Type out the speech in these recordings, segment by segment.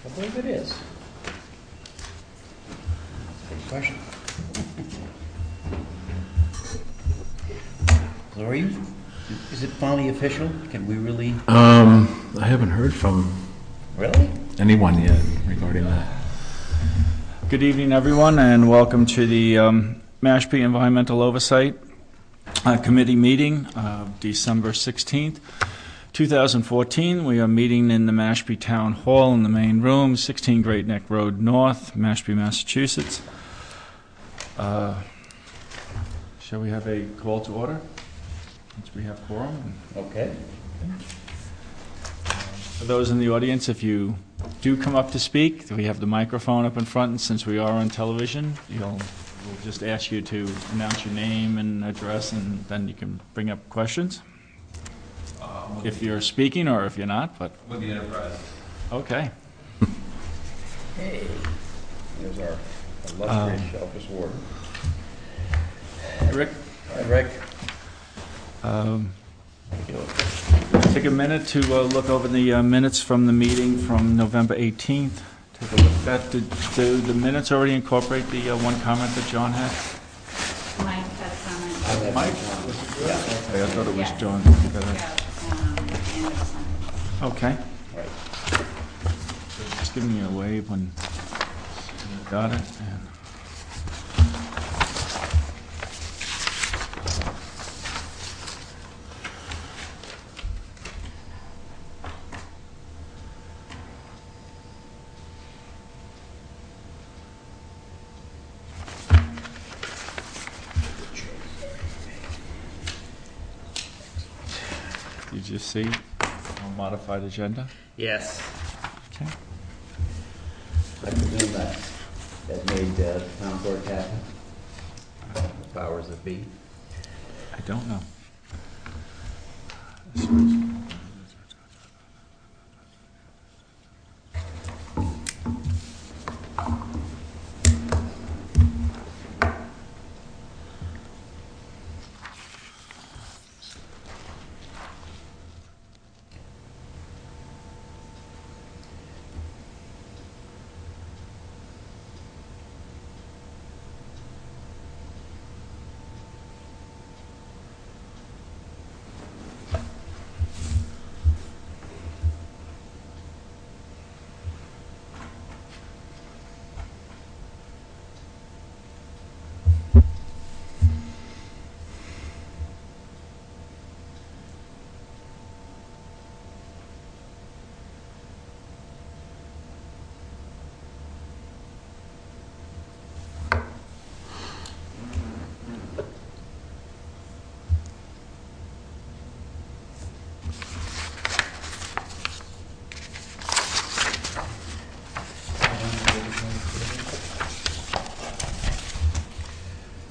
I believe it is. Good question. Lori, is it finally official? Can we really? I haven't heard from Really? anyone yet regarding that. Good evening, everyone, and welcome to the Mashpee Environmental Oversight Committee meeting of December 16th, 2014. We are meeting in the Mashpee Town Hall in the main room, 16 Great Neck Road North, Mashpee, Massachusetts. Shall we have a call to order? Since we have quorum. Okay. For those in the audience, if you do come up to speak, we have the microphone up in front, and since we are on television, we'll just ask you to announce your name and address, and then you can bring up questions. If you're speaking or if you're not, but... With the Enterprise. Okay. Hey, there's our illustrious Shellfish Warden. Rick? Hi, Rick. Take a minute to look over the minutes from the meeting from November 18th. Take a look at that. Did the minutes already incorporate the one comment that John had? Mike had a comment. Mike? Yeah. Okay, I thought it was Yes. John. Anderson. Okay. Right. Just give me a wave when you got it. And did you see a modified agenda? Yes. Okay. I presume that made town clerk happy. The powers that be. I don't know.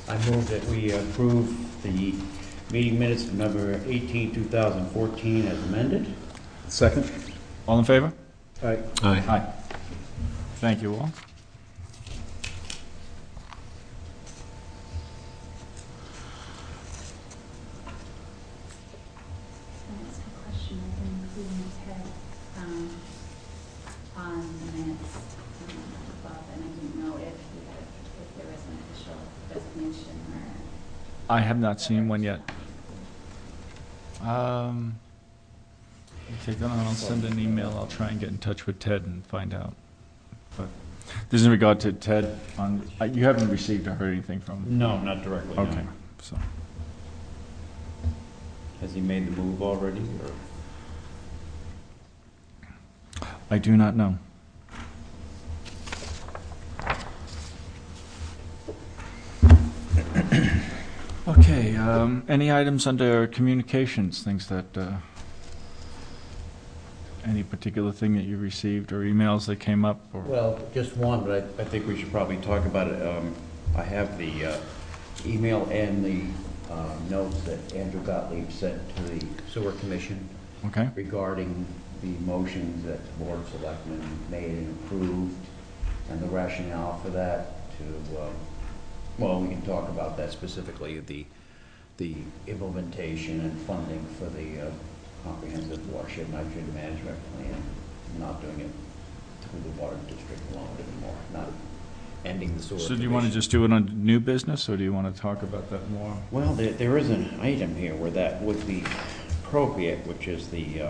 I move that we approve the meeting minutes of November 18, 2014 as amended. Second? All in favor? Aye. Aye. Aye. Thank you all. Can I ask a question? I've been including Ted on the minutes above, and I didn't know if there was an official designation or... I have not seen one yet. Take that on. I'll send an email. I'll try and get in touch with Ted and find out. But this is in regard to Ted. You haven't received or heard anything from him? No, not directly. Okay. No. So Has he made the move already? Or? I do not know. Okay. Any items under communications? Things that any particular thing that you received or emails that came up? Or? Well, just one, but I think we should probably talk about it. I have the email and the notes that Andrew Gottlieb sent to the Sewer Commission Okay. regarding the motions that the Board of Selectmen made and approved and the rationale for that to, well, we can talk about that specifically, the implementation and funding for the comprehensive watershed nitrogen management plan, not doing it through the water district along anymore, not ending the sewer. So do you want to commission. just do it on new business, or do you want to talk about that more? Well, there is an item here where that would be appropriate, which is the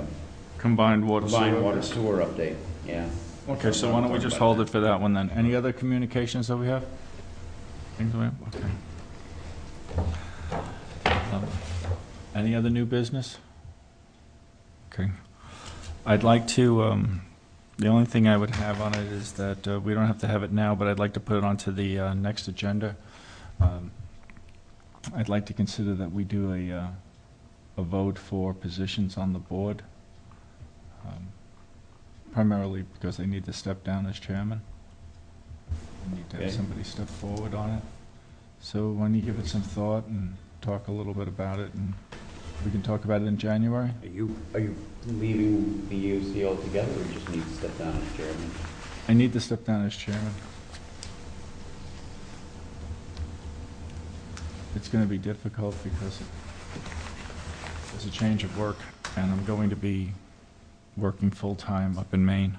Combined water sewer? combined water sewer update, yeah. Okay, so why don't we just hold it for that one then? Any other communications that we have? Things we have? Okay. Any other new business? Okay. I'd like to, the only thing I would have on it is that we don't have to have it now, but I'd like to put it onto the next agenda. I'd like to consider that we do a vote for positions on the board, primarily because they need to step down as chairman. We need to have Okay. somebody step forward on it. So why don't you give it some thought and talk a little bit about it, and we can talk about it in January? Are you leaving the UC altogether, or you just need to step down as chairman? I need to step down as chairman. It's going to be difficult because there's a change of work, and I'm going to be working full-time up in Maine.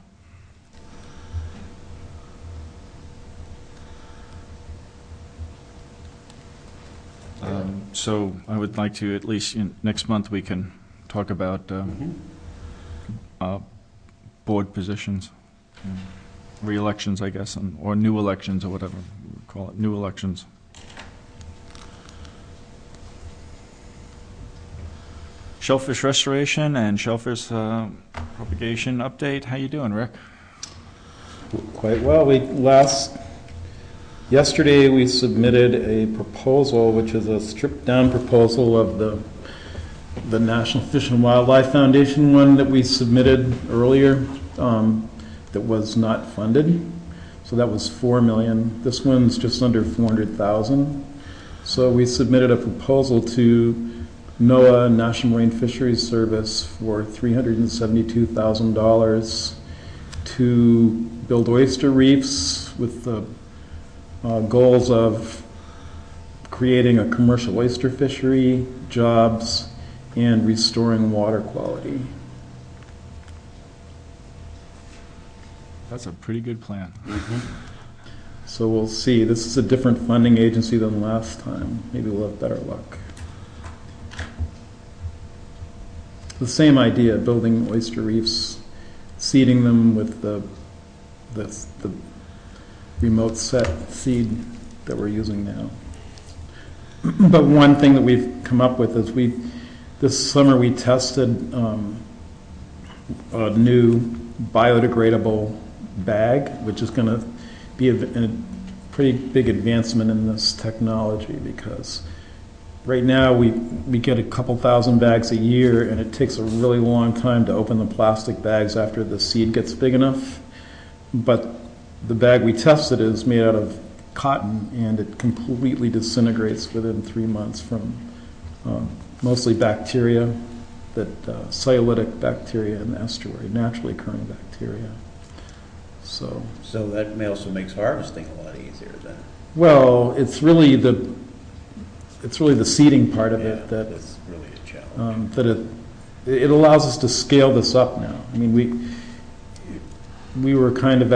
So I would like to, at least next month, we can talk about board positions, re-elections, I guess, or new elections, or whatever we call it, new elections. Shellfish restoration and shellfish propagation update. How you doing, Rick? Quite well. Yesterday we submitted a proposal, which is a stripped-down proposal of the National Fish and Wildlife Foundation one that we submitted earlier that was not funded. So that was $4 million. This one's just under $400,000. So we submitted a proposal to NOAA, National Marine Fisheries Service, for $372,000 to build oyster reefs with the goals of creating a commercial oyster fishery, jobs, and restoring water quality. That's a pretty good plan. So we'll see. This is a different funding agency than last time. Maybe we'll have better luck. The same idea, building oyster reefs, seeding them with the remote set seed that we're using now. But one thing that we've come up with is this summer we tested a new biodegradable bag, which is going to be a pretty big advancement in this technology, because right now we get a couple thousand bags a year, and it takes a really long time to open the plastic bags after the seed gets big enough. But the bag we tested is made out of cotton, and it completely disintegrates within 3 months from mostly bacteria, cellulitic bacteria in the estuary, naturally occurring bacteria. So that also makes harvesting a lot easier then. well, it's really the seeding part of it That's really a challenge. that it allows us to scale this up now. I mean, we were kind of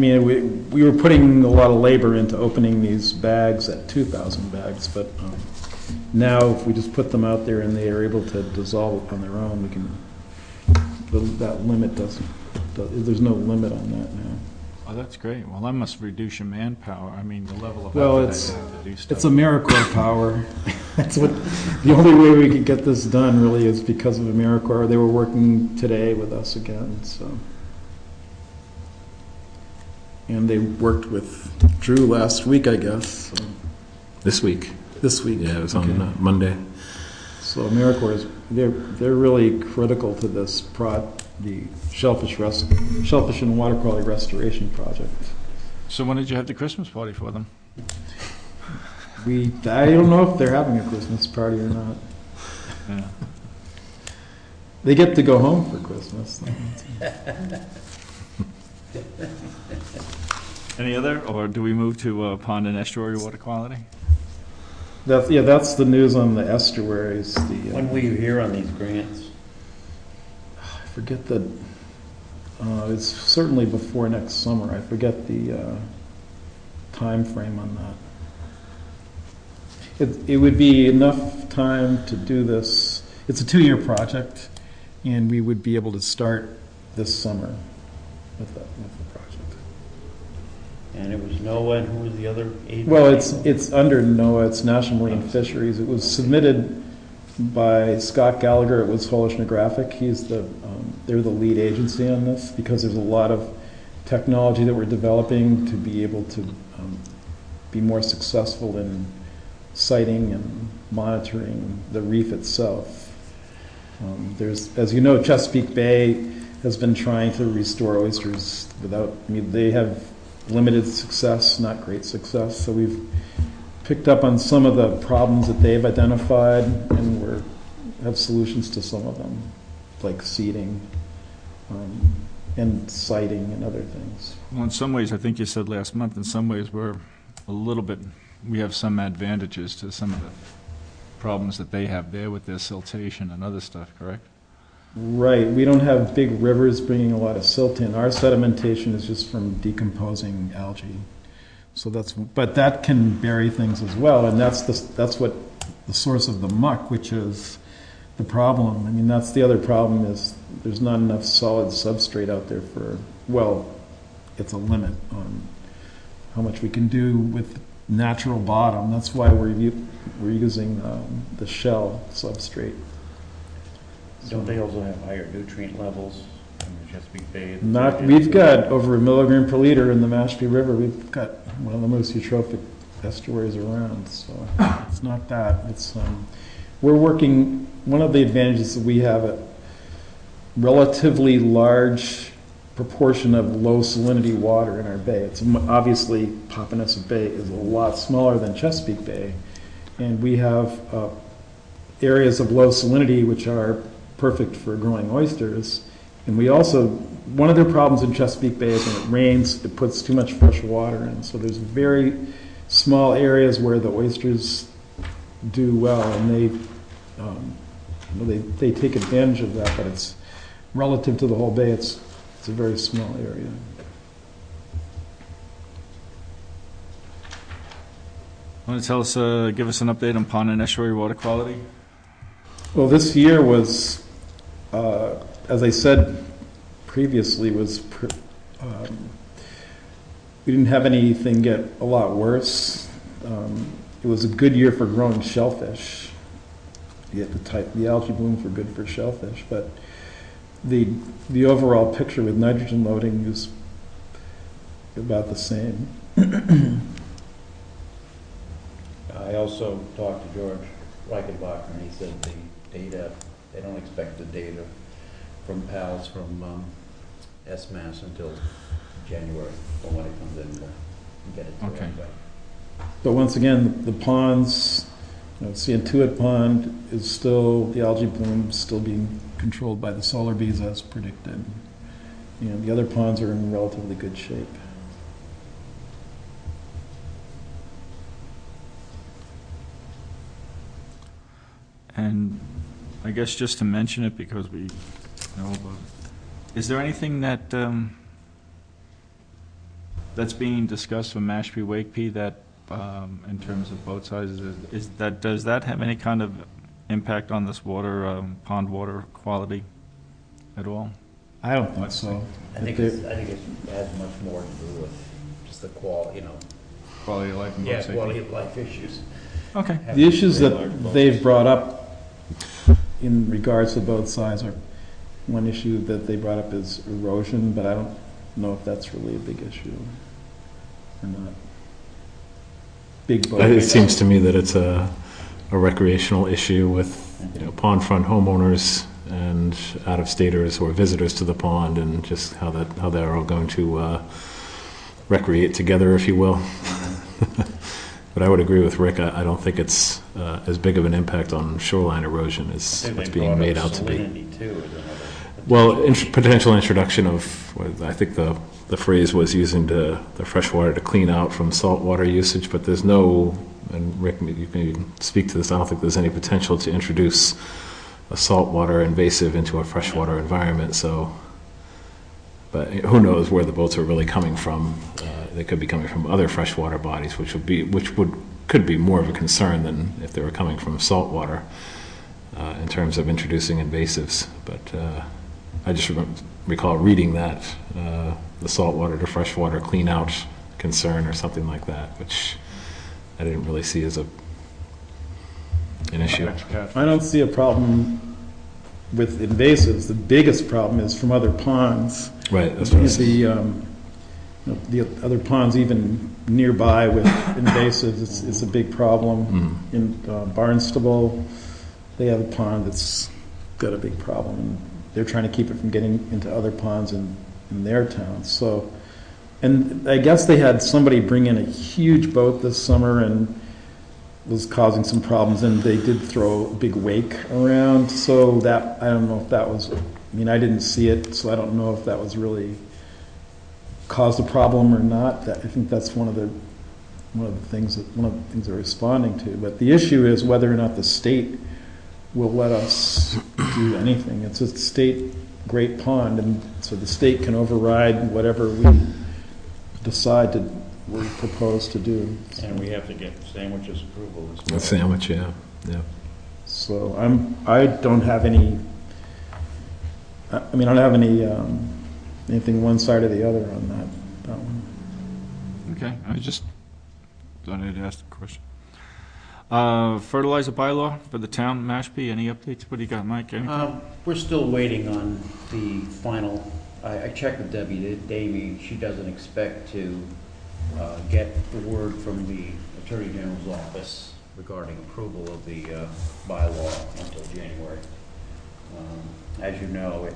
we were putting a lot of labor into opening these bags at 2,000 bags, but now if we just put them out there and they are able to dissolve on their own, we can, that limit there's no limit on that now. Oh, that's great. Well, that must reduce your manpower. I mean, the level of Well, effort that you have to do stuff. It's AmeriCorps power. That's what, the only way we could get this done really is because of AmeriCorps. They were working today with us again, so. And they worked with Drew last week, I guess. So. This week. This week. Yeah, it was on Monday. So AmeriCorps they're really critical to this the shellfish and water quality restoration project. So when did you have the Christmas party for them? I don't know if they're having a Christmas party or not. Yeah. They get to go home for Christmas. Any other, or do we move to pond and estuary water quality? That's the news on the estuaries. When will you hear on these grants? I forget the It's certainly before next summer. I forget the time frame on that. It would be enough time to do this. It's a 2-year project, and we would be able to start this summer with the project. And it was NOAA, and who was the other agency? Well, it's under NOAA, it's National Marine Fisheries. It was submitted by Scott Gallagher. It was Oceanographic. They're the lead agency on this because there's a lot of technology that we're developing to be able to be more successful in sighting and monitoring the reef itself. As you know, Chesapeake Bay has been trying to restore oysters they have limited success, not great success. So we've picked up on some of the problems that they've identified, and we have solutions to some of them, like seeding and sighting and other things. Well, in some ways, I think you said last month, in some ways we have some advantages to some of the problems that they have there with their siltation and other stuff, correct? Right. We don't have big rivers bringing a lot of silt in. Our sedimentation is just from decomposing algae. So but that can bury things as well, and that's what the source of the muck, which is the problem. I mean, that's the other problem is there's not enough solid substrate out there it's a limit on how much we can do with natural bottom. That's why we're using the shell substrate. Don't they also have higher nutrient levels in the Chesapeake Bay? We've got over 1 milligram per liter in the Mashpee River. We've got one of the most eutrophic estuaries around, so it's not that. We're working, one of the advantages that we have a relatively large proportion of low salinity water in our bay. It's obviously Papaneset Bay is a lot smaller than Chesapeake Bay, and we have areas of low salinity which are perfect for growing oysters. And we also, one of the problems in Chesapeake Bay is when it rains, it puts too much fresh water in. So there's very small areas where the oysters do well, and they take advantage of that, but it's relative to the whole bay, it's a very small area. Want to give us an update on pond and estuary water quality? Well, this year was, as I said previously, we didn't have anything get a lot worse. It was a good year for growing shellfish. The algae blooms were good for shellfish, but the overall picture with nitrogen loading is about the same. I also talked to George Reichenbach, and he said the data, they don't expect the data from PALS from SMAS until January, from when it comes in, we'll get it to Okay. everybody. But once again, the ponds, Santuit Pond is still, the algae bloom is still being controlled by the solar bees as predicted. And the other ponds are in relatively good shape. And I guess just to mention it because we know about it, is there anything that that's being discussed with Mashpee Wakepee that in terms of boat sizes, does that have any kind of impact on this water, pond water quality at all? I don't think so. I think it has much more to do with just the quality, Quality of life and boat safety? quality of life issues. Okay. The issues that they've brought up in regards to boat size are, one issue that they brought up is erosion, but I don't know if that's really a big issue or not. Big boat. It seems to me that it's a recreational issue with pond front homeowners and out-of-staters or visitors to the pond, and just how they're all going to recreate together, if you will. But I would agree with Rick. I don't think it's as big of an impact on shoreline erosion as what's being made out to be. Well, potential introduction of, I think the phrase was using the fresh water to clean out from saltwater usage, but there's no, and Rick, you can speak to this, I don't think there's any potential to introduce a saltwater invasive into a freshwater environment, so But who knows where the boats are really coming from? They could be coming from other freshwater bodies, could be more of a concern than if they were coming from saltwater in terms of introducing invasives. But I just recall reading that the saltwater to freshwater clean out concern or something like that, which I didn't really see as an issue. I don't see a problem with invasives. The biggest problem is from other ponds. Right, that's what I'm saying. The other ponds, even nearby with invasives, it's a big problem. In Barnstable, they have a pond that's got a big problem, and they're trying to keep it from getting into other ponds in their towns. So, and I guess they had somebody bring in a huge boat this summer and was causing some problems, and they did throw a big wake around. So that, I don't know if that was, I mean, I didn't see it, so I don't know if that was really caused a problem or not. I think that's one of the things they're responding to. But the issue is whether or not the state will let us do anything. It's a state great pond, and so the state can override whatever we decide we propose to do. And we have to get Sandwich's approval as well. A sandwich, yeah. So I don't have any. I mean, I don't have any anything one side or the other on that one. Okay, I just thought I'd ask the question. Fertilizer bylaw for the town, Mashpee, any updates? What do you got, Mike? We're still waiting on the final. I checked with Debbie Davey. She doesn't expect to get the word from the Attorney General's office regarding approval of the bylaw until January. As you know,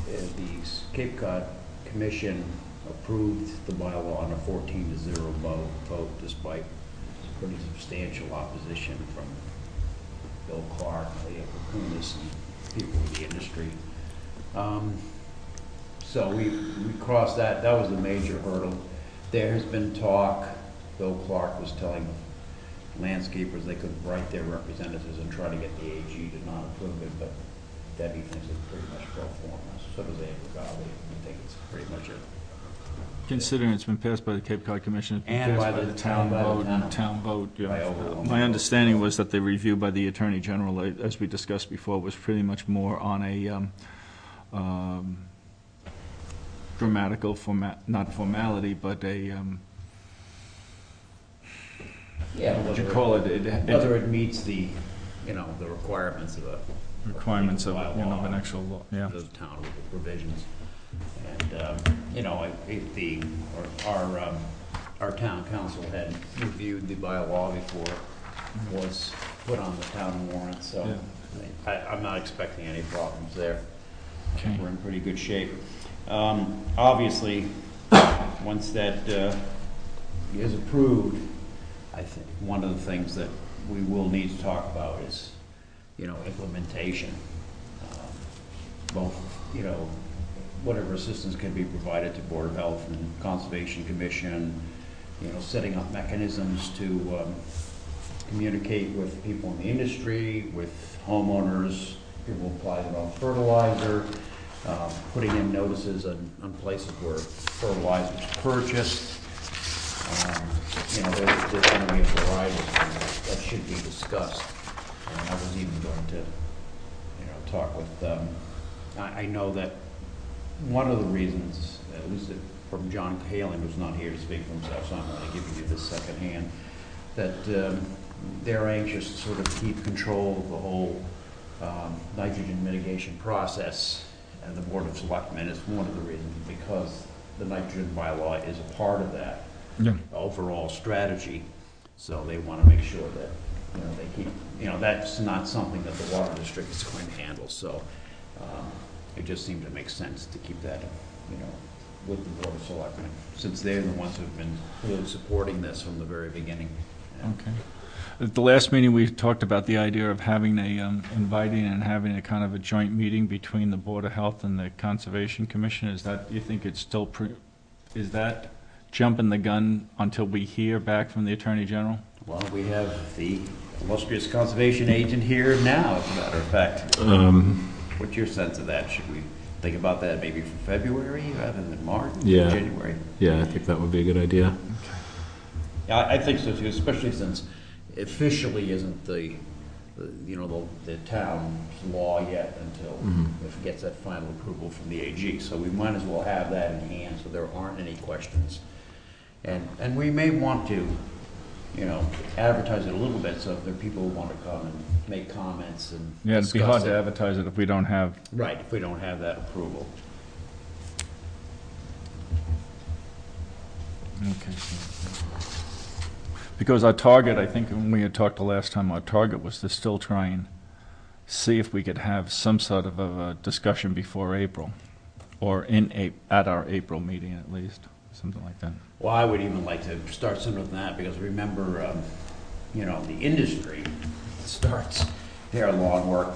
the Cape Cod Commission approved the bylaw on a 14-0 vote, despite pretty substantial opposition from Bill Clark, Leah Kukunis, and people in the industry. So we crossed that. That was the major hurdle. There has been talk. Bill Clark was telling landscapers they could write their representatives and try to get the AG to not approve it, but Debbie thinks it's pretty much pro forma. So does Andrew Gobley. We think it's pretty much a... Considering it's been passed by the Cape Cod Commission, it's been And passed by the town vote. Town vote, yeah. By overwhelming My vote. understanding was that the review by the Attorney General, as we discussed before, was pretty much more on a grammatical not formality, but a what you call it? Whether it meets the, the requirements of Requirements of bylaw, an actual law. Yeah. those town provisions. And, our town council had reviewed the bylaw before it was put on the town warrant, so I'm not expecting any problems there. Okay. We're in pretty good shape. Obviously, once that is approved, I think one of the things that we will need to talk about is, implementation. Both, whatever assistance can be provided to Board of Health and Conservation Commission, setting up mechanisms to communicate with people in the industry, with homeowners, people who apply their own fertilizer, putting in notices on places where fertilizer is purchased. There's going to be a variety of things that should be discussed. And I was even going to, talk with, I know that one of the reasons, at least from John Kaling, who's not here to speak for himself, so I'm only giving you this secondhand, that they're anxious to sort of keep control of the whole nitrogen mitigation process, and the Board of Selectmen is one of the reasons, because the nitrogen bylaw is a part of that overall strategy. So they want to make sure that they keep, that's not something that the water district is going to handle. So it just seemed to make sense to keep that, with the Board of Selectmen, since they're the ones who've been really supporting this from the very beginning. Okay. At the last meeting, we talked about the idea of having inviting and having a kind of a joint meeting between the Board of Health and the Conservation Commission. Is that, you think it's still is that jumping the gun until we hear back from the Attorney General? Well, we have the illustrious conservation agent here now, as a matter of fact. What's your sense of that? Should we think about that maybe for February rather than March, Yeah. January. Yeah, I think that would be a good idea. Yeah, I think so too, especially since officially isn't the town's law yet until it gets that final approval from the AG. So we might as well have that in hand so there aren't any questions. And we may want to, advertise it a little bit so if there are people who want to come and make comments and Yeah, it'd be discuss hard it. to advertise it if we don't have. Right, if we don't have that approval. Okay. Because our target, I think when we had talked the last time, our target was to still try and see if we could have some sort of a discussion before April, or at our April meeting at least, something like that. Well, I would even like to start sooner than that because remember, the industry starts their lawn work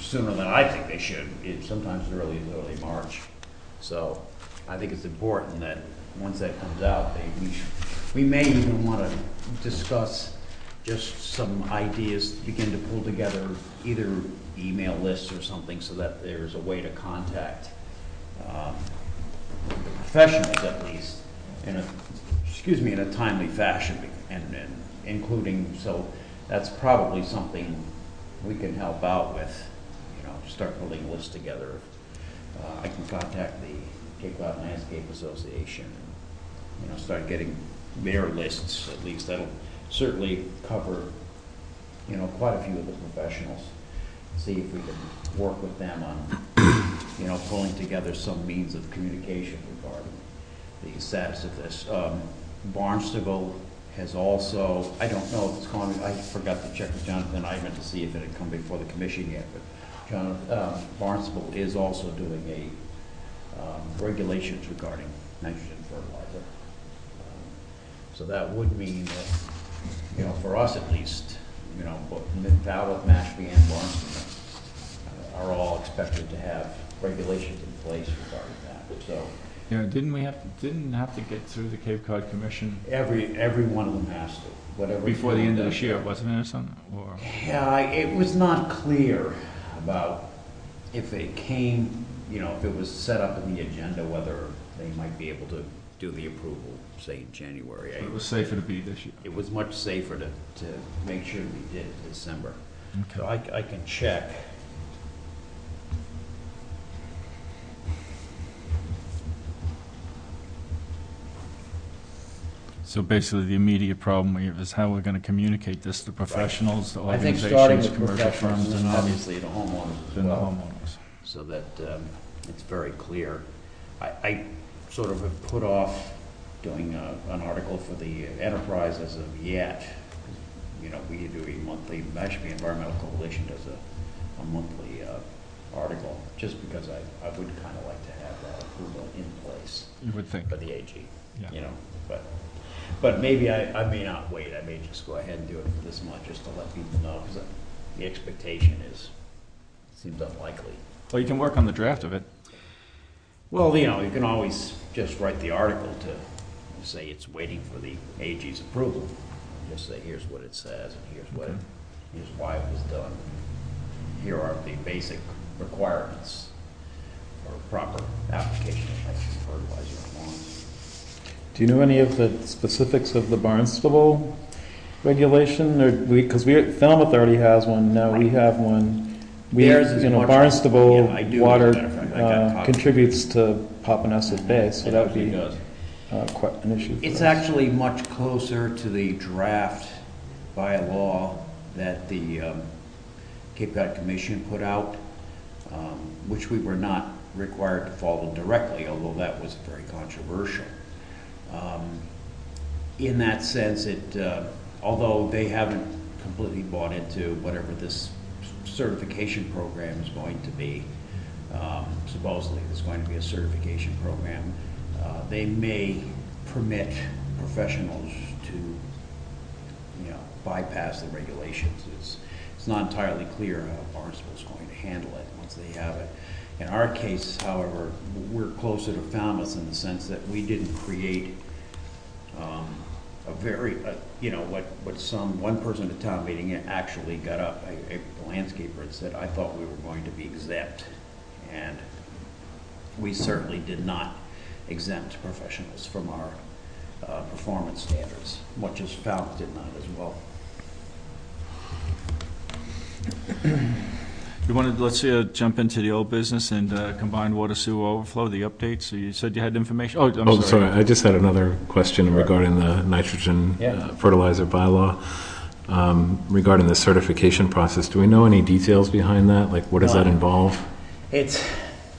sooner than I think they should, sometimes as early March. So I think it's important that once that comes out, we may even want to discuss just some ideas, begin to pull together either email lists or something so that there's a way to contact the professionals at least in a timely fashion and including, so that's probably something we can help out with, start pulling lists together. I can contact the Cape Cod Landscape Association and, start getting their lists at least. That'll certainly cover, quite a few of the professionals. See if we can work with them on, pulling together some means of communication regarding the status of this. Barnstable has also, I don't know if it's coming, I forgot to check with Jonathan. I meant to see if it had come before the commission yet, but Barnstable is also doing regulations regarding nitrogen fertilizer. So that would mean that, for us at least, both Falmouth, Mashpee, and Barnstable are all expected to have regulations in place regarding that. So Yeah, didn't have to get through the Cape Cod Commission every one of them has to, whatever. before the end of this year, wasn't it, or something? Or Yeah, it was not clear about if it came, if it was set up in the agenda, whether they might be able to do the approval, say in January. it was safer to be this year. It was much safer to make sure we did it in December. Okay. So I can check. So basically, the immediate problem we have is how we're going to communicate this to professionals, to I think starting organizations, with commercial professionals firms, and and obviously the homeowners as then the well, homeowners. so that it's very clear. I sort of have put off doing an article for the enterprise as of yet. We do a monthly, Mashpee Environmental Coalition does a monthly article, just because I would kind of like to have that approval in place You would think. for the AG, Yeah. But maybe I may not wait. I may just go ahead and do it for this month, just to let people know, because the expectation seems unlikely. Well, you can work on the draft of it. Well, you can always just write the article to say it's waiting for the AG's approval. Just say, here's what it says, and here's why it was done. Here are the basic requirements for proper application of nitrogen fertilizer on lawn. Do you know any of the specifics of the Barnstable regulation? Or because Falmouth already has one, now we have one. Theirs is much- Barnstable Yeah, I do, water as a matter of fact, I got copies. contributes to Papaneset Bay, so that would It be does. quite an issue for It's us. actually much closer to the draft bylaw that the Cape Cod Commission put out, which we were not required to follow directly, although that was very controversial. In that sense, although they haven't completely bought into whatever this certification program is going to be, supposedly there's going to be a certification program, they may permit professionals to, bypass the regulations. It's not entirely clear how Barnstable is going to handle it once they have it. In our case, however, we're closer to Falmouth in the sense that we didn't create one person at town meeting actually got up, a landscaper, and said, I thought we were going to be exempt. and we certainly did not exempt professionals from our performance standards, much as Falmouth did not as well. You wanted, let's jump into the old business and combined water sewer overflow, the updates. So you said you had information? Oh, I'm sorry. I just had another question regarding the nitrogen fertilizer bylaw. Regarding the certification process, do we know any details behind that? Like, what does that involve?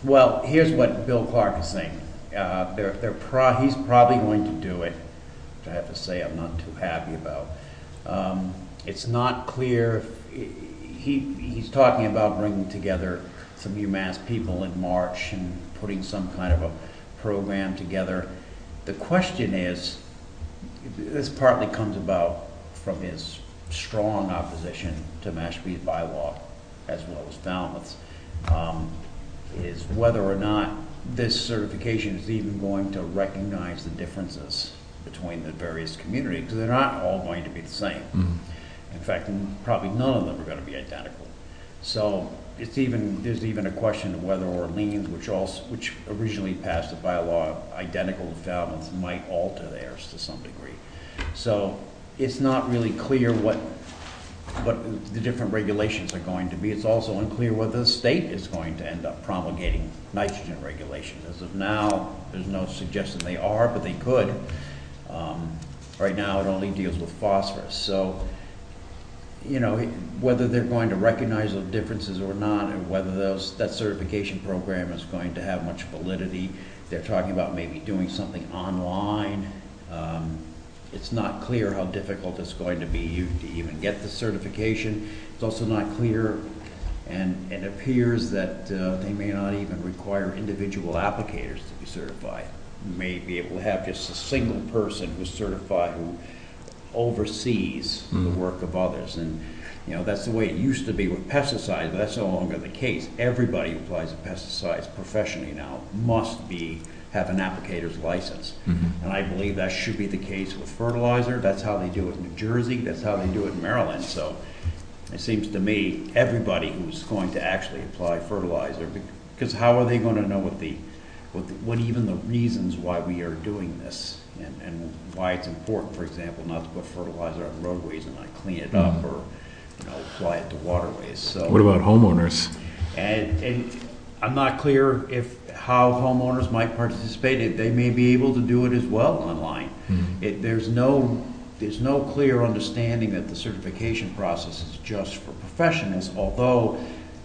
Well, here's what Bill Clark is saying. He's probably going to do it, which I have to say I'm not too happy about. It's not clear. He's talking about bringing together some UMass people in March and putting some kind of a program together. The question is, this partly comes about from his strong opposition to Mashpee's bylaw, as well as Falmouth's, is whether or not this certification is even going to recognize the differences between the various communities, because they're not all going to be the same. Mm-hmm. In fact, probably none of them are going to be identical. So there's even a question of whether Orleans, which originally passed a bylaw identical to Falmouth's, might alter theirs to some degree. So it's not really clear what the different regulations are going to be. It's also unclear whether the state is going to end up promulgating nitrogen regulations. As of now, there's no suggestion they are, but they could. Right now, it only deals with phosphorus. So, you know, whether they're going to recognize those differences or not, or whether that certification program is going to have much validity. They're talking about maybe doing something online. It's not clear how difficult it's going to be to even get the certification. It's also not clear, and it appears that they may not even require individual applicators to be certified. You may be able to have just a single person who's certified who oversees the work of others. And you know, that's the way it used to be with pesticides, but that's no longer the case. Everybody who applies to pesticides professionally now must have an applicator's license. Mm-hmm. And I believe that should be the case with fertilizer. That's how they do it in New Jersey. That's how they do it in Maryland. So it seems to me everybody who's going to actually apply fertilizer, because how are they going to know what even the reasons why we are doing this, and why it's important, for example, not to put fertilizer on roadways and not clean it up, or apply it to waterways. So what about homeowners? And I'm not clear how homeowners might participate. They may be able to do it as well online. Mm-hmm. There's no clear understanding that the certification process is just for professionals, although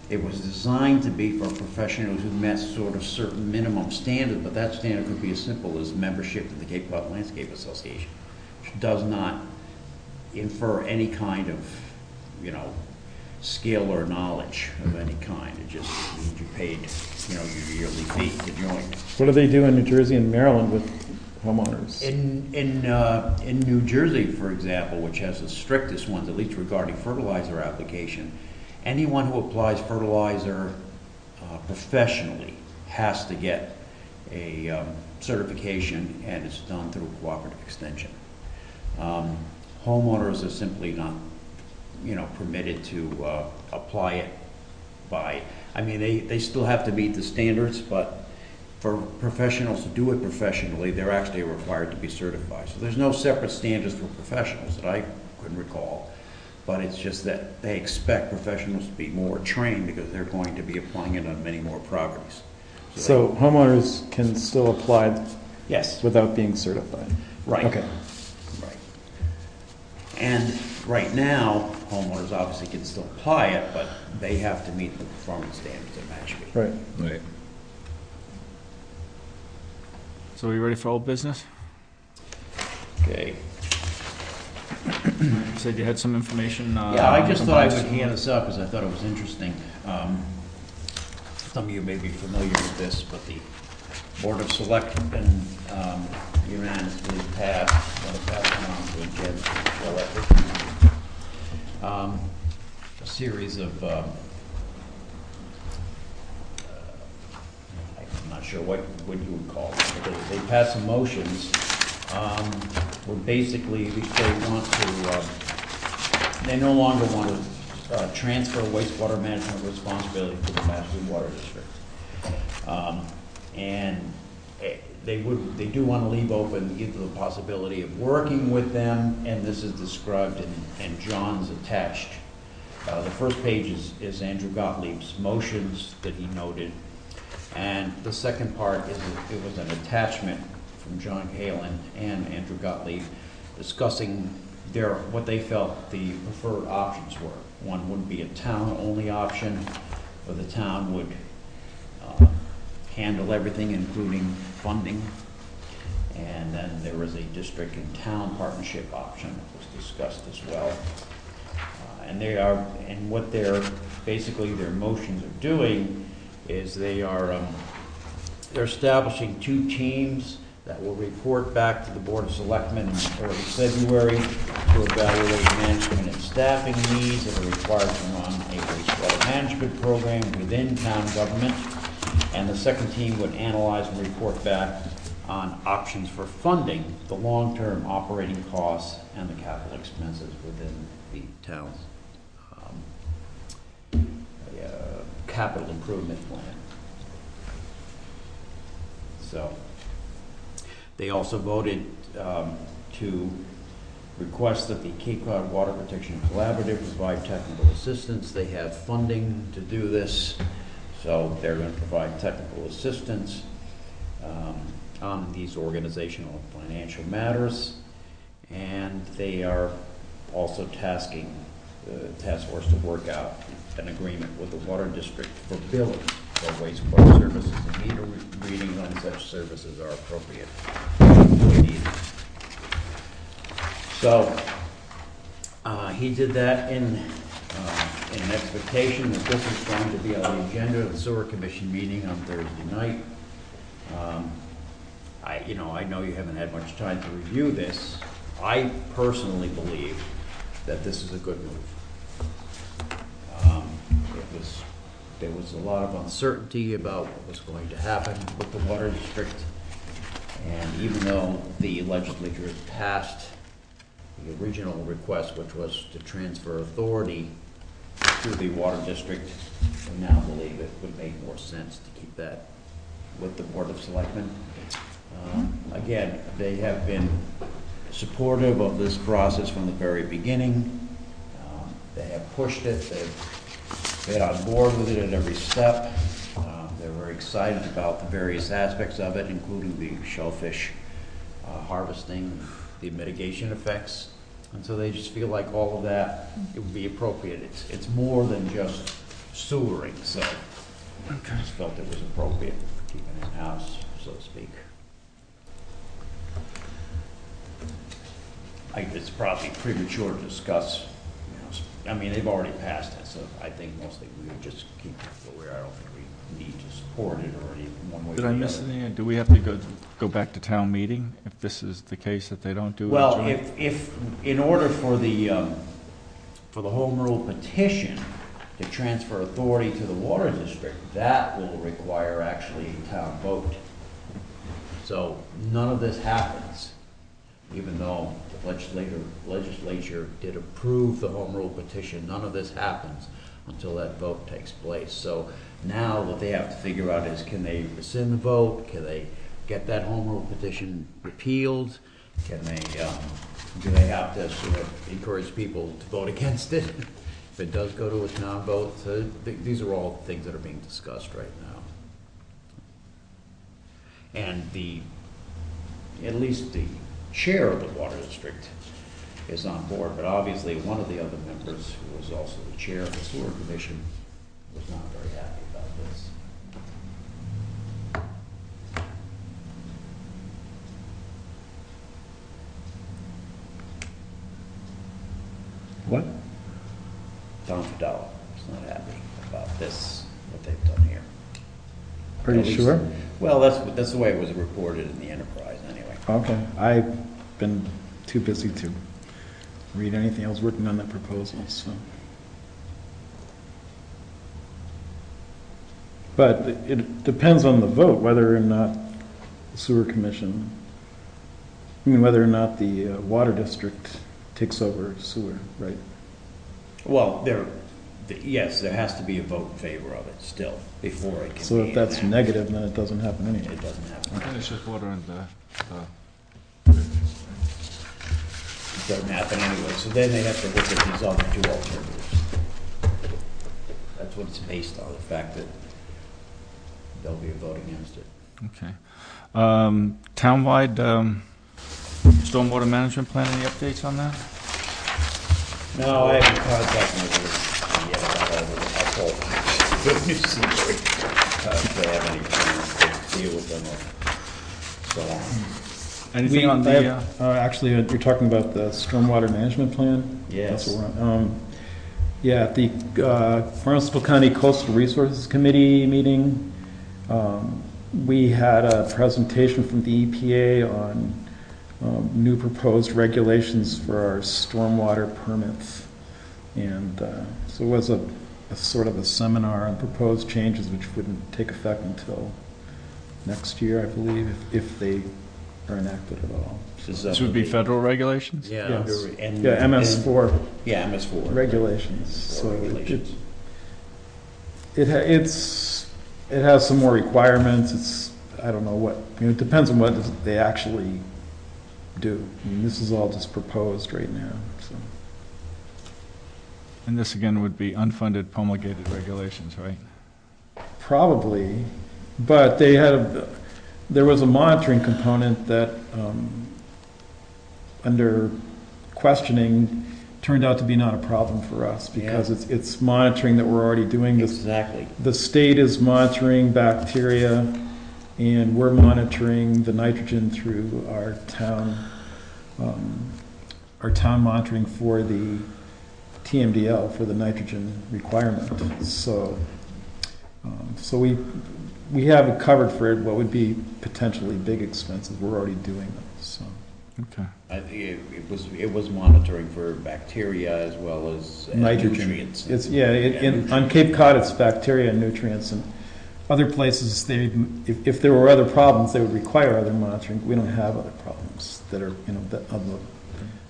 it was designed to be for professionals who met sort of certain minimum standards, but that standard could be as simple as membership in the Cape Cod Landscape Association, which does not infer any kind of, skill or knowledge of any kind. It just means you paid, your yearly fee to join. What do they do in New Jersey and Maryland with homeowners? In New Jersey, for example, which has the strictest ones, at least regarding fertilizer application, anyone who applies fertilizer professionally has to get a certification, and it's done through cooperative extension. Homeowners are simply not, permitted to apply it by. I mean, they still have to meet the standards, but for professionals to do it professionally, they're actually required to be certified. So there's no separate standards for professionals that I couldn't recall. But it's just that they expect professionals to be more trained because they're going to be applying it on many more properties. So homeowners can still apply, yes, without being certified? Right. Okay. Right. And right now, homeowners obviously can still apply it, but they have to meet the performance standards at Mashpee. Right. Right. So are you ready for old business? Okay. You said you had some information. Yeah, I just thought I would hand this up because I thought it was interesting. Some of you may be familiar with this, but the Board of Selectmen unanimously passed, a series of, I'm not sure what you would call it, because they passed some motions where basically they no longer want to transfer wastewater management responsibility to the Mashpee Water District. And they do want to leave open either the possibility of working with them, and this is described in John's attached. The first page is Andrew Gottlieb's motions that he noted, and the second part is it was an attachment from John Halen and Andrew Gottlieb discussing what they felt the preferred options were. One would be a town-only option, where the town would handle everything, including funding. And then there was a district and town partnership option that was discussed as well. And what basically their motions are doing is they're establishing 2 teams that will report back to the Board of Selectmen in early February to evaluate management and staffing needs that are required to run a wastewater management program within town government. And the second team would analyze and report back on options for funding the long-term operating costs and the capital expenses within the town's capital improvement plan. So they also voted to request that the Cape Cod Water Protection Collaborative provide technical assistance. They have funding to do this, so they're going to provide technical assistance on these organizational and financial matters. And they are also tasking the task force to work out an agreement with the water district for billing for wastewater services and meter readings on such services are appropriate. So he did that in an expectation that this is going to be on the agenda of the Sewer Commission meeting on Thursday night. I know you haven't had much time to review this. I personally believe that this is a good move. There was a lot of uncertainty about what was going to happen with the water district, and even though the legislature has passed the original request, which was to transfer authority to the water district, we now believe it would make more sense to keep that with the Board of Selectmen. Again, they have been supportive of this process from the very beginning. They have pushed it. They've been on board with it at every step. They're very excited about the various aspects of it, including the shellfish harvesting, the mitigation effects. And so they just feel like all of that, it would be appropriate. It's more than just sewering, so I just felt it was appropriate to keep it in-house, so to speak. It's probably premature to discuss. I mean, they've already passed it, so I think mostly we would just keep it where I don't think we need to support it or any one way or the other. Did I miss anything? Do we have to go back to town meeting if this is the case that they don't do it? Well, if in order for the home rule petition to transfer authority to the water district, that will require actually a town vote. So none of this happens, even though the legislature did approve the home rule petition. None of this happens until that vote takes place. So now what they have to figure out is, can they rescind the vote? Can they get that home rule petition repealed? Can they, do they have to sort of encourage people to vote against it if it does go to a town vote? So these are all things that are being discussed right now. And at least the chair of the water district is on board, but obviously one of the other members, who was also the chair of the sewer commission, was not very happy about this. What? Tom Fidel is not happy about this, what they've done here. Are you sure? Well, that's the way it was reported in the Enterprise, anyway. Okay, I've been too busy to read anything. I was working on that proposal, so. But it depends on the vote, whether or not the sewer commission, whether or not the water district takes over sewer, right? Well, Yes, there has to be a vote in favor of it still, before it can be. So if that's enacted. negative, then it doesn't happen anyway. It doesn't happen. And it's just water and the It doesn't happen anyway, so then they have to look at these other two alternatives. That's what it's based on, the fact that there'll be a vote against it. Okay. Townwide stormwater management plan, any updates on that? No, I haven't contacted them yet about all the awful new scenery. If they have any plans to deal with them or so on. Anything on the, Actually, you're talking about the stormwater management plan? Yes. That's what we're on. Yeah, at the Barnstable County Coastal Resources Committee meeting, we had a presentation from the EPA on new proposed regulations for our stormwater permits. And so it was a sort of a seminar on proposed changes which wouldn't take effect until next year, I believe, if they are enacted at all. this would be federal regulations? Yeah, Yes. and Yeah, MS4 yeah, MS4 regulations. MS4 So regulations. it has some more requirements. It's, I don't know what, it depends on what they actually do. I mean, this is all just proposed right now, so. And this again would be unfunded promulgated regulations, right? Probably, but there was a monitoring component that, under questioning, turned out to be not a problem for us because it's monitoring that we're already doing. Exactly. The state is monitoring bacteria, and we're monitoring the nitrogen through our town monitoring for the TMDL, for the nitrogen requirement. So we have it covered for what would be potentially big expenses. We're already doing them, so. Okay. I think it was monitoring for bacteria as well as Nitrogen. nutrients. On Cape Cod, it's bacteria and nutrients, and other places, if there were other problems, they would require other monitoring. We don't have other problems that are,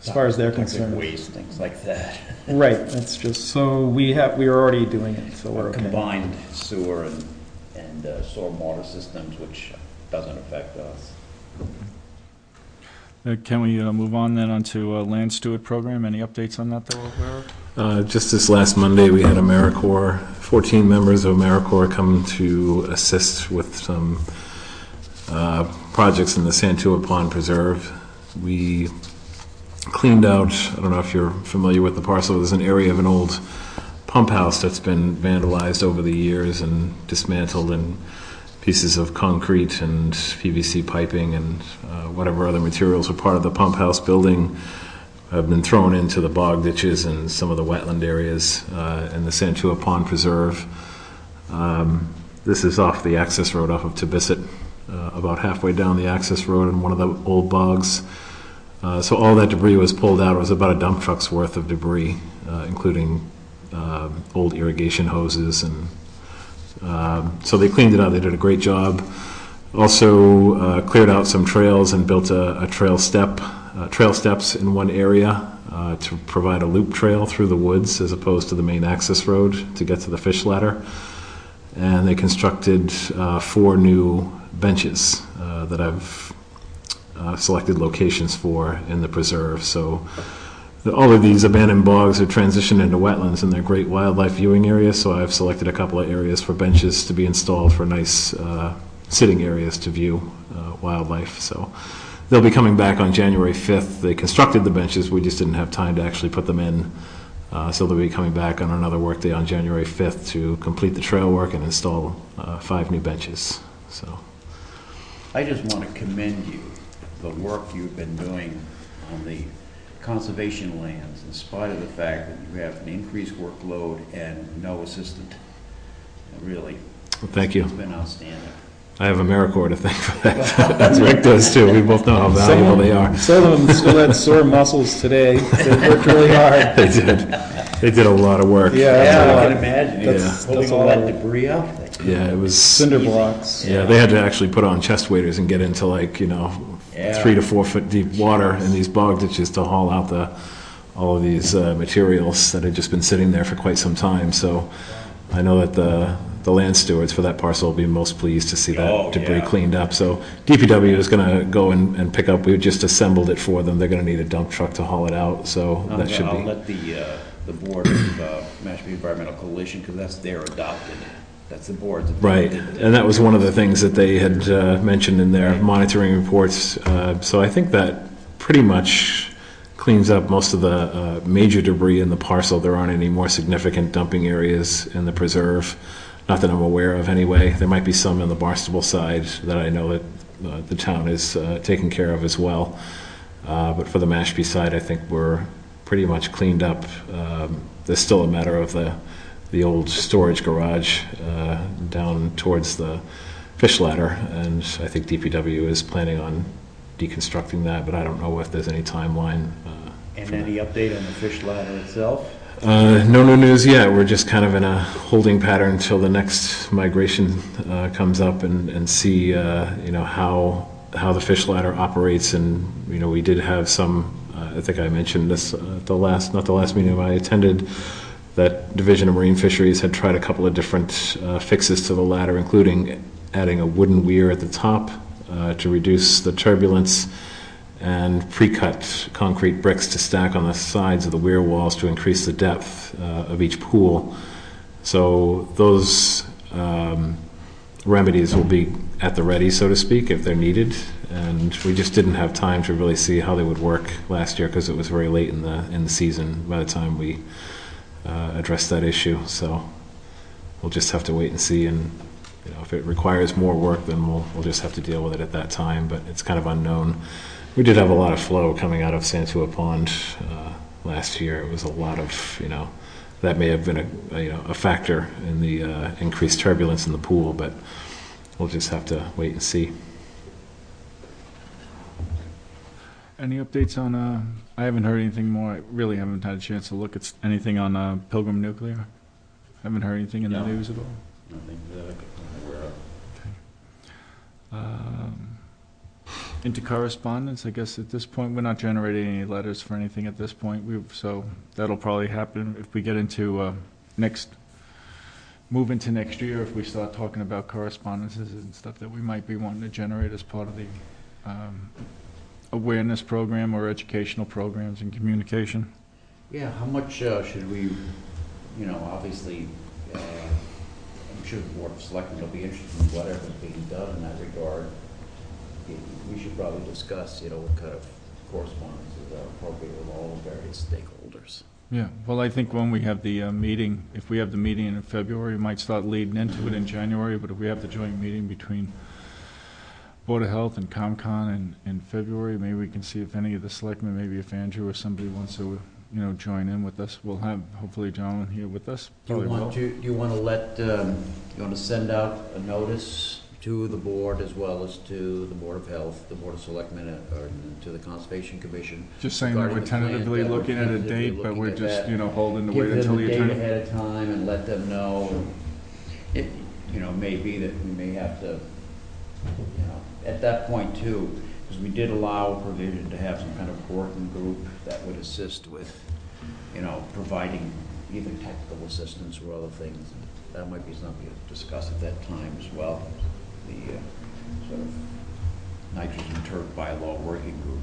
as far as they're Toxic concerned. waste, things like that. Right, that's just, so we are already doing it, so we're okay. Combined sewer and stormwater systems, which doesn't affect us. Can we move on then onto land steward program? Any updates on that we're aware of? Just this last Monday, we had AmeriCorps, 14 members of AmeriCorps come to assist with some projects in the Santua Pond Preserve. We cleaned out, I don't know if you're familiar with the parcel, there's an area of an old pump house that's been vandalized over the years and dismantled, and pieces of concrete and PVC piping and whatever other materials were part of the pump house building have been thrown into the bog ditches and some of the wetland areas in the Santua Pond Preserve. This is off the access road off of Tibisset, about halfway down the access road in one of the old bogs. So all that debris was pulled out. It was about a dump truck's worth of debris, including old irrigation hoses, and so they cleaned it out. They did a great job. Also cleared out some trails and built a trail steps in one area to provide a loop trail through the woods as opposed to the main access road to get to the fish ladder. And they constructed 4 new benches that I've selected locations for in the preserve. So all of these abandoned bogs are transitioned into wetlands, and they're great wildlife viewing areas, so I've selected a couple of areas for benches to be installed for nice sitting areas to view wildlife. So they'll be coming back on January 5th. They constructed the benches, we just didn't have time to actually put them in. So they'll be coming back on another workday on January 5th to complete the trail work and install 5 new benches. So I just want to commend you, the work you've been doing on the conservation lands, in spite of the fact that you have an increased workload and no assistant. Really, well, thank you. it's been outstanding. I have AmeriCorps to thank for that, as Rick does too. We both know how valuable they are. Some of them still had sore muscles today. They worked really hard. They did. They did a lot of work. Yeah, that's Yeah, a I lot. can imagine, That's- pulling that's all all that I- debris out. Yeah, it was. Cinder blocks. Yeah, they had to actually put on chest waders and get into 3 to 4 foot deep water in these bog ditches to haul out all of these materials that had just been sitting there for quite some time. So I know that the land stewards for that parcel will be most pleased to see that debris cleaned up. So DPW is going to go and pick up. We just assembled it for them. They're going to need a dump truck to haul it out. So that should be. I'll let the board of Mashpee Environmental Coalition, because that's their adopted. That's the board's adopted. Right, and that was one of the things that they had mentioned in their monitoring reports. So I think that pretty much cleans up most of the major debris in the parcel. There aren't any more significant dumping areas in the preserve, not that I'm aware of anyway. There might be some on the Barnstable side that I know that the town is taking care of as well. But for the Mashpee side, I think we're pretty much cleaned up. There's still a matter of the old storage garage down towards the fish ladder, and I think DPW is planning on deconstructing that, but I don't know if there's any timeline. And any update on the fish ladder itself? No news yet. We're just kind of in a holding pattern until the next migration comes up and see how the fish ladder operates. And we did have some. I think I mentioned this not the last meeting I attended. That Division of Marine Fisheries had tried a couple of different fixes to the ladder, including adding a wooden weir at the top to reduce the turbulence, and pre-cut concrete bricks to stack on the sides of the weir walls to increase the depth of each pool. So those remedies will be at the ready, so to speak, if they're needed. And we just didn't have time to really see how they would work last year because it was very late in the season by the time we addressed that issue. So we'll just have to wait and see. And if it requires more work, then we'll just have to deal with it at that time. But it's kind of unknown. We did have a lot of flow coming out of Santua Pond last year. It was a lot of that may have been a factor in the increased turbulence in the pool. But we'll just have to wait and see. Any updates on, I haven't heard anything more. I really haven't had a chance to look at anything on Pilgrim Nuclear. Haven't heard anything in the news at all. Nothing that I'm aware of. Into correspondence, I guess at this point, we're not generating any letters for anything at this point. So that'll probably happen if we get into move into next year, if we start talking about correspondences and stuff that we might be wanting to generate as part of the awareness program or educational programs and communication. Yeah, how much should we, obviously, I'm sure the Board of Selectmen will be interested in whatever's being done in that regard. We should probably discuss, what kind of correspondences are appropriate with all the various stakeholders. Yeah, well, I think when we have the meeting, if we have the meeting in February, we might start leading into it in January, but if we have the joint meeting between Board of Health and ComCon in February, maybe we can see if any of the selectmen, maybe if Andrew or somebody wants to, join in with us. We'll have, hopefully, John here with us. Do you want to send out a notice to the board as well as to the Board of Health, the Board of Selectmen, or to the Conservation Commission? Just saying that we're tentatively looking at a date, but we're just, holding to wait until the attorney. Give them a date ahead of time and let them know. It, may be that we may have to, at that point too, because we did allow a provision to have some kind of working group that would assist with, providing either technical assistance or other things. That might be something to discuss at that time as well. The sort of nitrogen turf bylaw working group.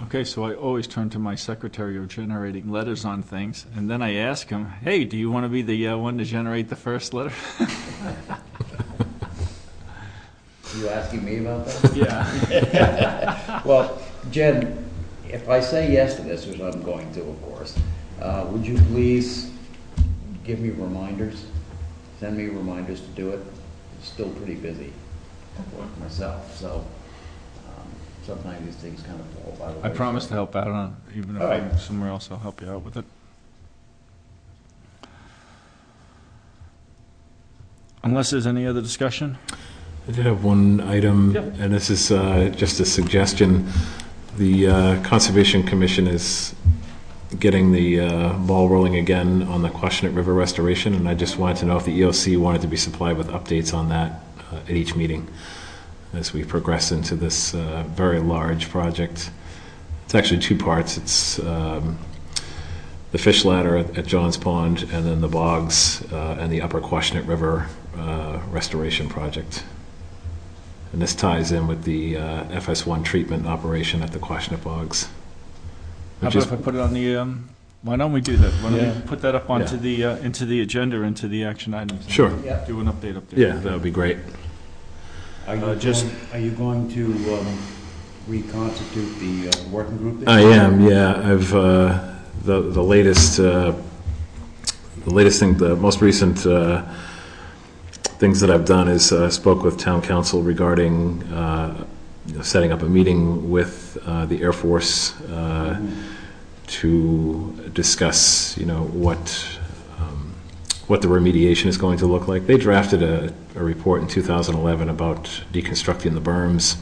Okay, so I always turn to my secretary of generating letters on things, and then I ask him, hey, do you want to be the one to generate the first letter? You asking me about that? Yeah. Well, Jen, if I say yes to this, which I'm going to, of course, would you please give me reminders? Send me reminders to do it. I'm still pretty busy myself, so sometimes these things kind of fall by the way. I promise to help out on it, even if I'm somewhere else, I'll help you out with it. Unless there's any other discussion? I did have one item, and this is just a suggestion. The Conservation Commission is getting the ball rolling again on the Quashnet River restoration, and I just wanted to know if the EOC wanted to be supplied with updates on that at each meeting as we progress into this very large project. It's actually two parts. It's the fish ladder at John's Pond, and then the bogs and the Upper Quashnet River restoration project. And this ties in with the FS1 treatment operation at the Quashnet Bogs. How about if I put it on the, why don't we do that? Why don't Yeah. we put that up onto Yeah. into the agenda, into the action items? and Sure. Yeah. Do an update up there. Yeah, that would be great. Are you just- are you going to reconstitute the working group? this I year? am, yeah. I've the latest thing, the most recent things that I've done is spoke with town council regarding setting up a meeting with the Air Force to discuss, what the remediation is going to look like. They drafted a report in 2011 about deconstructing the berms.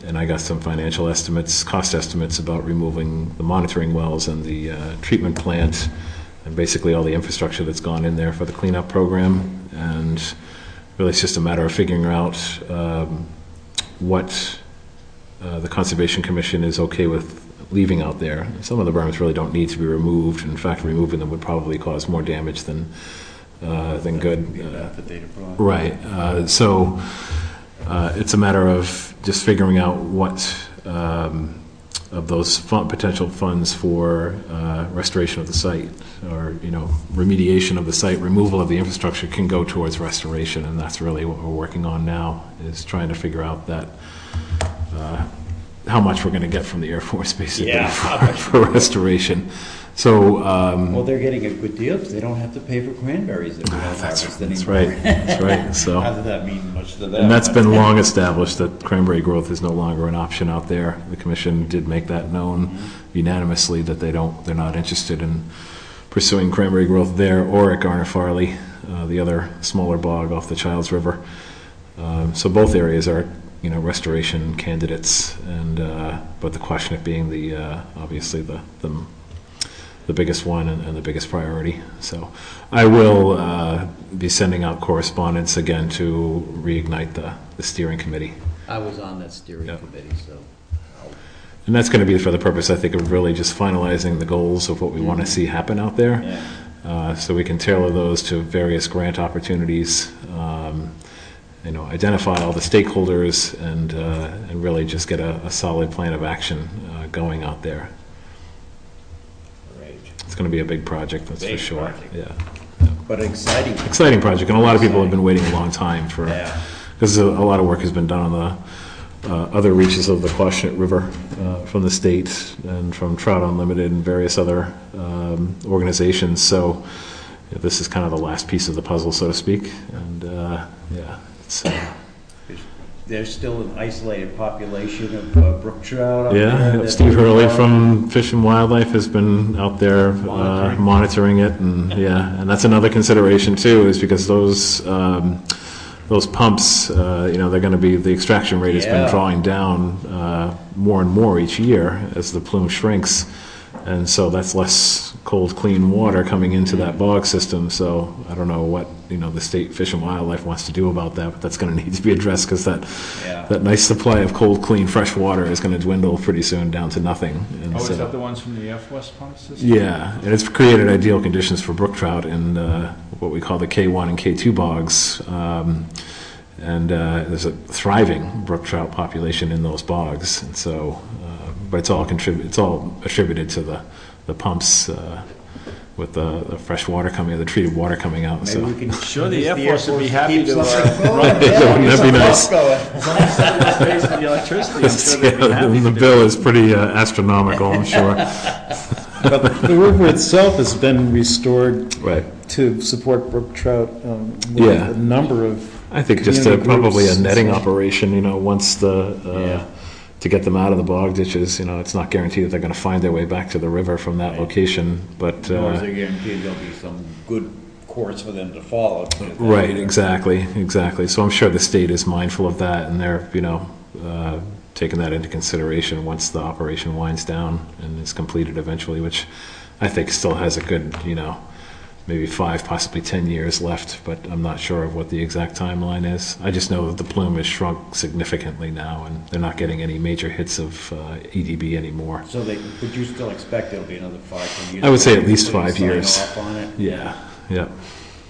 And I got some financial estimates, cost estimates about removing the monitoring wells and the treatment plant, and basically all the infrastructure that's gone in there for the cleanup program. And really it's just a matter of figuring out what the Conservation Commission is okay with leaving out there. Some of the berms really don't need to be removed. In fact, removing them would probably cause more damage than good. Right. So it's a matter of just figuring out what of those potential funds for restoration of the site, or remediation of the site, removal of the infrastructure, can go towards restoration, and that's really what we're working on now, is trying to figure out that how much we're going to get from the Air Force, basically, for restoration. So Well, they're getting a good deal because they don't have to pay for cranberries that we don't harvest anymore. that's right. That's right. So. How does that mean much to them? And that's been long established, that cranberry growth is no longer an option out there. The commission did make that known unanimously, that they're not interested in pursuing cranberry growth there or at Garner Farley, the other smaller bog off the Childs River. So both areas are, restoration candidates, and but the Quashnet being the obviously the biggest one and the biggest priority. So I will be sending out correspondence again to reignite the steering committee. I was on that steering Yeah. committee, so. And that's going to be for the purpose, I think, of really just finalizing the goals of what we want to see happen out there. Yeah. So we can tailor those to various grant opportunities, identify all the stakeholders, and really just get a solid plan of action going out there. Great. It's going to be a big project, that's for Big sure. project. Yeah. But exciting. Exciting project, and a lot of people have been waiting a long time for, Yeah. because a lot of work has been done on the other reaches of the Quashnet River from the state and from Trout Unlimited and various other organizations. So this is kind of the last piece of the puzzle, so to speak. And it's There's still an isolated population of brook trout out there. yeah. that- Steve Hurley from Fish and Wildlife has been out there monitoring it, and and that's another consideration too, is because those pumps, they're going to be, the extraction rate has been Yeah. drawing down more and more each year as the plume shrinks. And so that's less cold, clean water coming into that bog system. So I don't know what, the state Fish and Wildlife wants to do about that, but that's going to need to be addressed, because that nice supply of cold, clean, fresh water is going to dwindle pretty soon down to nothing. And Is so, that the ones from the Air Force pump system? yeah, and it's created ideal conditions for brook trout in what we call the K1 and K2 bogs. And there's a thriving brook trout population in those bogs. And so, but it's all attributed to the pumps with the fresh water coming, the treated water coming out. Maybe So we can. Sure, the Air the Force would be happy keep to, something going. run- Yeah, Wouldn't get that be some nice? pumps going. Pays for the electricity, I'm sure they'd be happy the to do bill is pretty astronomical, I'm sure. But the river itself has been restored Right. to support brook trout with Yeah. a number of, I think just Community probably a groups and netting stuff. operation, once Yeah. to get them out of the bog ditches, it's not guaranteed that they're going to find their way back to the river from that Right. location, but, Nor is it guaranteed there'll be some good course for them to follow. right, exactly. So I'm sure the state is mindful of that, and they're, taking that into consideration once the operation winds down and is completed eventually, which I think still has a good, maybe 5, possibly 10 years left, but I'm not sure of what the exact timeline is. I just know that the plume has shrunk significantly now, and they're not getting any major hits of EDB anymore. So would you still expect it'll be another 5 10 years? I would say at least before you 5 sign years. off on it? Yeah, yeah.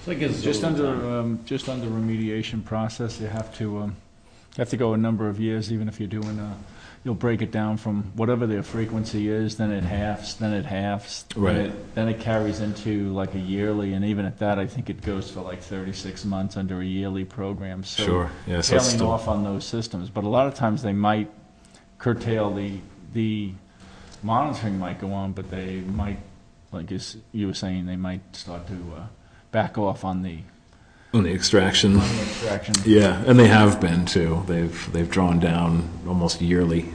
So it gives us a Just little under, time. just under remediation process, you have to go a number of years, even if you're doing you'll break it down from whatever their frequency is, then it halves, Right. Then it carries into like a yearly, and even at that, I think it goes for like 36 months under a yearly program. So Sure, yeah, so it's tailing still, off on those systems, but a lot of times they might curtail the monitoring might go on, but they might, like you were saying, they might start to back off on the on the extraction. extraction. Yeah, and they have been too. They've drawn down almost yearly.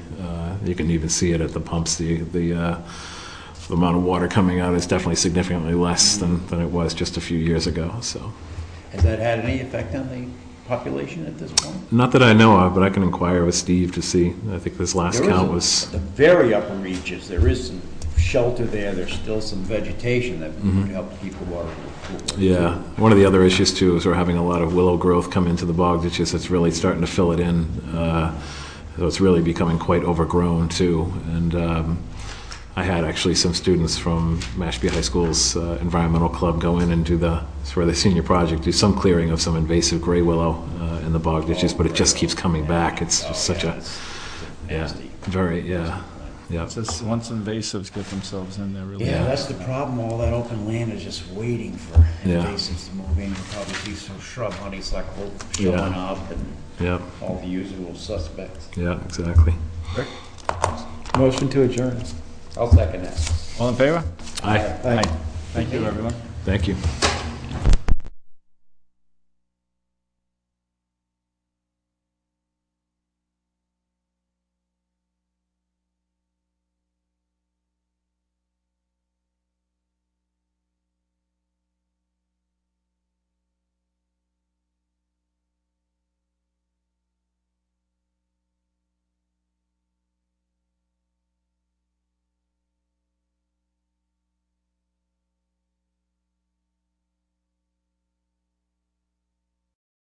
You can even see it at the pumps. The amount of water coming out is definitely significantly less than it was just a few years ago. So, Has that had any effect on the population at this point? not that I know of, but I can inquire with Steve to see. I think this last There is count a- was. At the very upper reaches, there is some shelter there, there's still some vegetation that would help to keep the water cool. Yeah, one of the other issues too is we're having a lot of willow growth come into the bog ditches. It's really starting to fill it in. So it's really becoming quite overgrown too. And I had actually some students from Mashpee High School's environmental club go in and do for the senior project, do some clearing of some invasive gray willow in the bog ditches, but it just keeps coming back. It's just such a, It's yeah, nasty. very, yeah. Yeah. It's just once invasives get themselves in there, really. Yeah, that's the problem, all that open land is just waiting for Yeah. invasives to move in. You'll probably see some shrub honeysuckle showing Yeah. up and Yeah, all the usual suspects. yeah, exactly. Motion to adjourn. I'll second that. All in favor? Aye, Aye. Thank you, everyone. thank you.